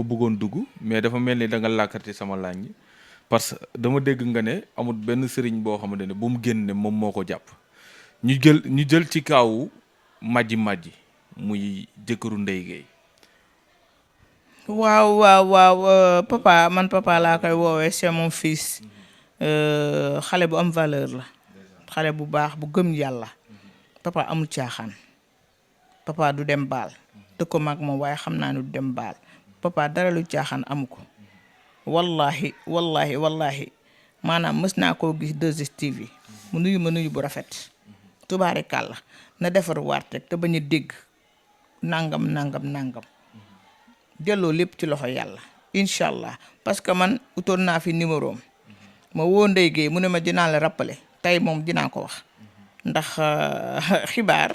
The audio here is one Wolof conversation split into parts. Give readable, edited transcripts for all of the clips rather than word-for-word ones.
bëggoon dugg mais dafa mel ni da nga làkkati sama laañ parce que dama dégg nga ne amul benn sëriñ boo xamante ne bu mu génn ne moom moo ko jàpp ñu jël ci kaawu Madji muy jëkkëru Ndeye Gueye. waaw papa man papa laa koy woowee c'est mon fils xale bu am valeur la xale bu baax bu gëm yàlla papa amul caaxaan papa du dem baal dëkk ko mag moom waaye xam naa ne du dem baal papa dara lu caaxaan amu ko wallahi maanaam mës naa koo gis 2STV mu nuyu ma nuyu bu rafet tubaari kàlla na defar waat rek te bañ a dégg nangam delloo lépp ci loxo yàlla incha allah parce que man utoon naa fi numéro am ma woo Ndeye Gueye mu ne ma dinaa la rappeler tey moom dinaa ko wax ndax xibaar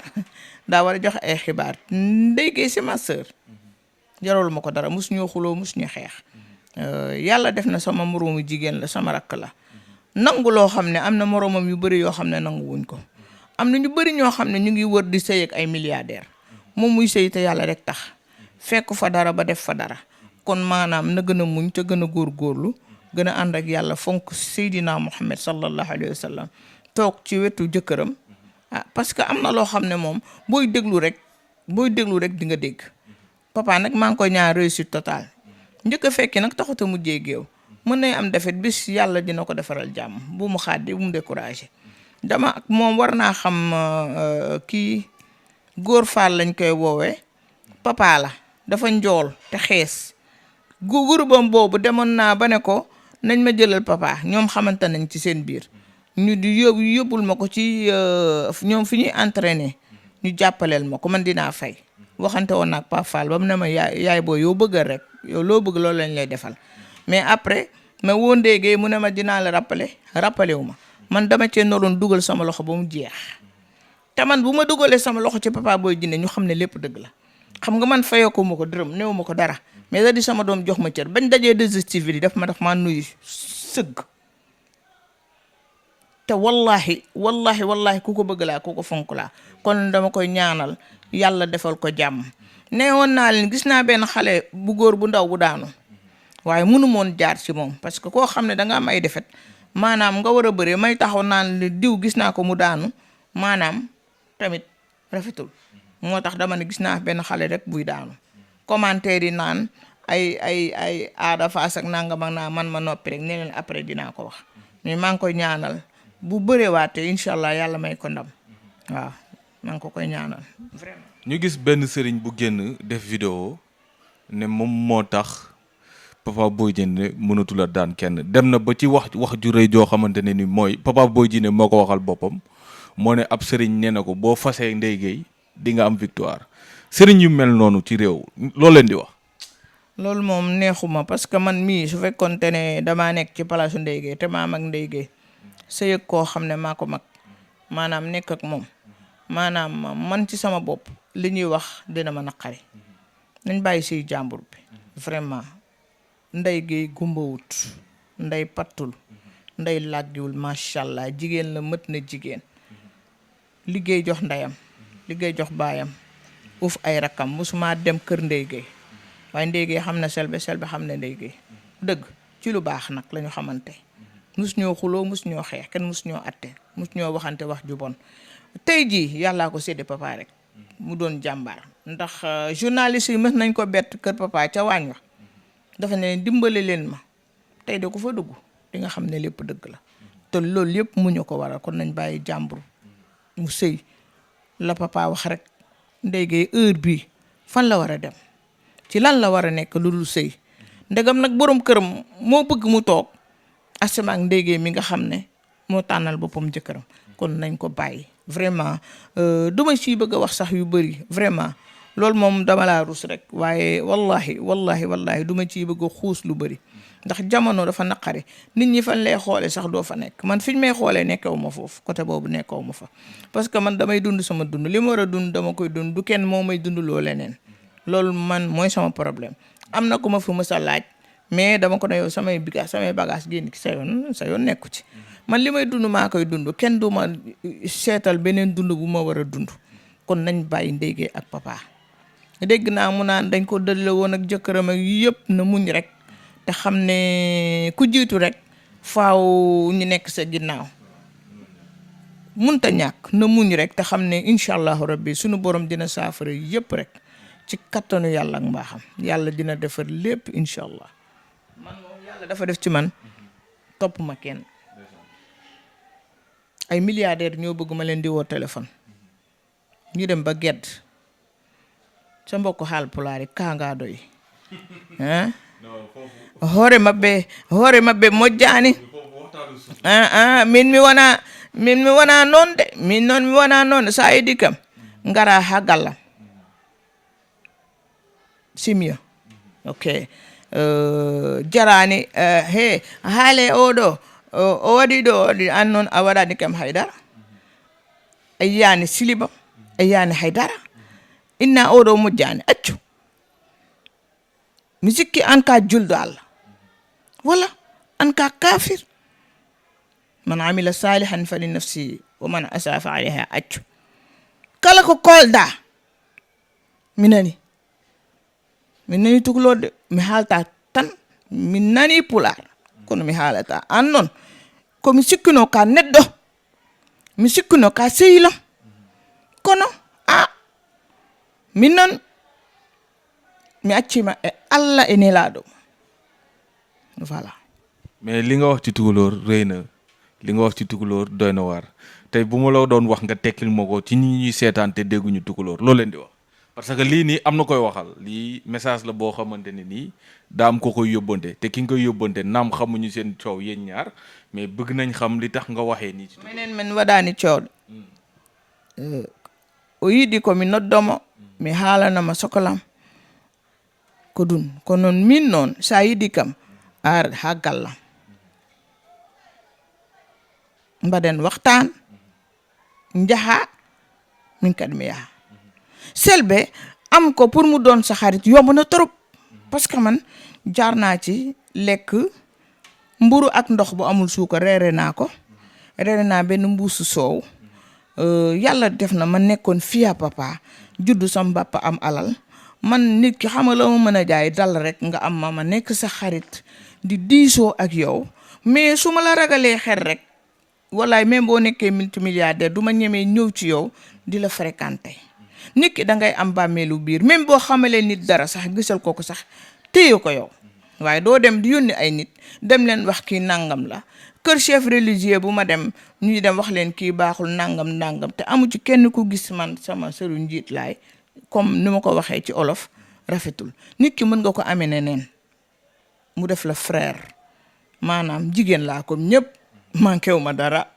daa war a joxe ay xibaar Ndeye Gueye c'est ma sœur jarul ma ko dara mus ñoo xuloo mus ñu xeex yàlla def na sama moroomu jigéen la sama rakk la nangu loo xam ne am na moroomam yu bëri yoo xam ne nangu wuñ ko am na ñu bëri ñoo xam ne ñu ngi wër di sëy ak ay milliardaire moom muy sëy te yàlla rek tax fekk fa dara ba def fa dara kon maanaam na gën a muñ te gën a góorgóorlu gën a ànd ak yàlla fonk Seydina Muhammad sallallahu alayhi wa sallam toog ci wetu jëkkëram parce que am na loo xam ne moom booy déglu rek di nga dégg papa nag maa ngi koy ñaan réussite totale njëkk a fekki nag taxut a mujjee géew mën nay am defet bis yàlla dina ko defaral jàmm bu mu xaadi bu mu découragé dama moom war naa xam kii góor faal lañ koy woowee papa la dafa njool te xees gurubam boobu demoon naa ba ne ko nañ ma jëlal papa ñoom xamante nañ ci seen biir ñu di yóbbul ma ko ci ñoom fi ñuy entraîner ñu jàppaleel ma ko man dinaa fay waxante woon naag Pape Fall ba mu ne ma yaay boo yow bëggal rek yow loo bëgg loolu lañ lay defal mais après ma woo Ndeye Gueye mu ne ma dinaa la rappelé wu ma man dama cee noroon dugal sama loxo ba mu jeex te man bu ma dugalee sama loxo ci Papa Boy Djiné ñu xam ne lépp dëgg la xam nga man fayoo ma ko dërëm néew ma ko dara mais da di sama doom jox ma cër bañ dajee 2STV yi daf ma nuyu sëgg te wallahi ku ko bëgg laa ku ko fonk laa kon dama koy ñaanal yàlla defal ko jàmm nee woon naa leen gis naa benn xale bu góor bu ndaw bu daanu waaye mënu moon jaar ci moom parce que koo xam ne da nga am ay defet maanaam nga war a bëree may taxaw naan diw gis naa ko mu daanu maanaam tamit rafetul moo tax dama ne gis naa benn xale rek buy daanu commentaire yi naan ay aada faas ak nangam ak naa man ma noppi rek ne leen après dinaa ko wax mais maa ngi koy ñaanal bu bëree waatee incha allah yàlla may ko ndam waaw maa ngi ko koy ñaanal vraiment. ñu gis benn sëriñ bu génn def vidéo ne moom moo tax Papa Boy Djiné mënatul a daan kenn dem na ba ci wax ju rëy joo xamante ne ni mooy Papa Boy Djiné moo ko waxal boppam moo ne ab sëriñ nee na ko boo fasee Ndeye Gueye di nga am victoire sëriñ yu mel noonu ci réew loolu leen di wax. loolu moom neexuma parce que man mii su fekkoonte ne damaa nekk ci palaasu Ndeye Gueye te maa mag Ndeye Gueye sëy ak koo xam ne maa ko mag maanaam nekk ak moom maanaam man ci sama bopp li ñuy wax dina ma naqari nañ bàyyi sëy jàmbur bi vraiment Ndeye Gueye gumbawut nday pattul nday làggiwul macha allah jigéen la mët na jigéen liggéey jox ndeyam liggéey jox baayam uuf ay rakkam musuma dem kër Ndeye Gueye waaye Ndeye Gueye xam na Selbé xam na Ndeye Gueye dëgg ci lu baax nag la ñu xamante mus ñoo xuloo mus ñoo xeex kenn mus ñoo atte mus ñoo waxante wax ju bon tey jii yàllaa ko sédde papa rek mu doon jàmbaar ndax journaliste yi mës nañ ko bett kër papa ca waañ wa dafa ne dimbale leen ma tey de ku fa dugg di nga xam ne lépp dëgg la te loolu yëpp mu ñu ko waral kon nañ bàyyi jàmbur mu sëy la papa wax rek Ndeye Gueye heure bii fan la war a dem ci lan la war a nekk lu dul sëy ndegam nag borom këram moo bëgg mu toog asama ak Ndeye Gueye mi nga xam ne moo tànnal boppam jëkkëram kon nañ ko bàyyi vraiment duma ciy bëgg a wax sax yu bëri vraiment loolu moom dama laa rus rek waaye wallahi duma ciy bëgg a xuus lu bëri ndax jamono dafa naqari nit ñi fan lay xoole sax doo fa nekk man fi ñu may xoolee nekkewu ma foofu côté boobu nekkewu ma fa parce que man damay dund sama dund li ma war a dund dama koy dund du kenn moo may dund loo leneen loolu man mooy sama problème am na ku ma fi mës a laaj mais dama ko ne yow samay bagage génn ci sa yoon nekku ci man li may dund maa koy dund kenn du ma seetal beneen dund bu ma war a dund kon nañ bàyyi Ndeye Gueye ak papa dégg naa mu naan dañ ko dëlle woon ak jëkkëram ak yëpp na muñ rek te xam ne ku jiitu rek faaw ñu nekk sa ginnaaw munta ñàkk na muñ rek te xam ne incha allahu rabbi sunu borom dina saafara yëpp rek ci kattanu yàlla ak mbaaxam yàlla dina defar lépp incha allah man moom yàlla dafa def ci man topp ma kenn ay milliardaires ñoo bëgg ma leen di woo téléphone ñu dem ba gedd sa mbokk Haalpulaar yi kaanga doy hoore mabɓe moƴƴaani min mi wona noon de min noon mi wona noon sa idi kam ngara ha gallam simio ok jarani he haale oɗo o waɗi ɗo an noon a waɗani kam haydara a yiyani siliba a yiyani haydara inna oɗo moƴƴani accu mi sikki an ka julɗo Allah wala an ka kafir man amila salihan fali nafsi wa man asa fa alayha accu kala ko kolɗa mi nani tukulode mi haalta tan mi nani pular kono mi haalata an noon komi sikkino ka neɗɗo mi sikkino ka sehilom kono min noon mi accima e Allah e nelaɗo voilà. mais li nga wax ci tukulóor rëy na li nga wax ci tukulóor doy na waar tey bu ma la doon wax nga tekkil ma ko ci ñi ñuy seetaan te dégguñu tukulóor loo leen di wax parce que lii nii am na koy waxal lii message la boo xamante ne nii daa am ko koy yóbbante te ki nga koy yóbbante naam xamuñu seen coow yéen ñaar mais bëgg nañ xam li tax nga waxee nii. minen min waɗani coowɗo o yiɗi komi noddomo mi haalanama sohlam ko ɗum ko noon min noon sa yiɗi kam a arat ha gallam mbaɗen waxtaan jaha min kadi mi yaha Selbé am ko pour mu doon sa xarit yomb na trop parce que man jaar naa ci lekk mburu ak ndox bu amul suukar reere naa ko reere naa benn mbuusu soow yàlla def na ma nekkoon fiya papa juddu sama papa am alal man nit ki xam nga la ma mën a jaay dal rek nga am ma nekk sa xarit di diisoo ak yow mais su ma la ragalee xel rek wallaay même boo nekkee multimilliardaire du ma ñemee ñëw ci yow di la fréquenter nit ki da ngay am bàmmeelu biir même boo xamalee nit dara sax gisal kooku sax téye ko yow waaye doo dem di yónni ay nit dem leen wax kii nangam la kër chef religieux bu ma dem ñuy dem wax leen kii baaxul nangam te amu ci kenn ku gis man sama sëru njiit laay comme ni ma ko waxee ci olof rafetul nit ki mën nga ko amee neneen mu def la frère maanaam jigéen laa comme ñëpp manqué wu ma dara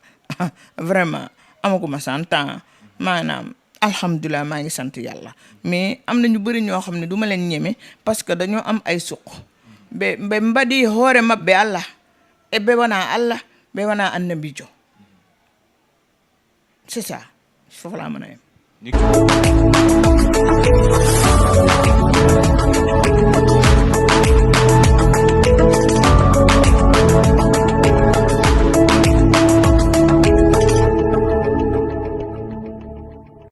vraiment amaguma 100 ans maanaam alhamdulilah maa ngi sant yàlla mais am na ñu bëri ñoo xam ne du ma leen ñeme parce que dañoo am ay suq ɓe mbaɗi hoore maɓɓe Allah e ɓe wona Allah ɓe wona annabijo c'est ça foofu laa mën a yem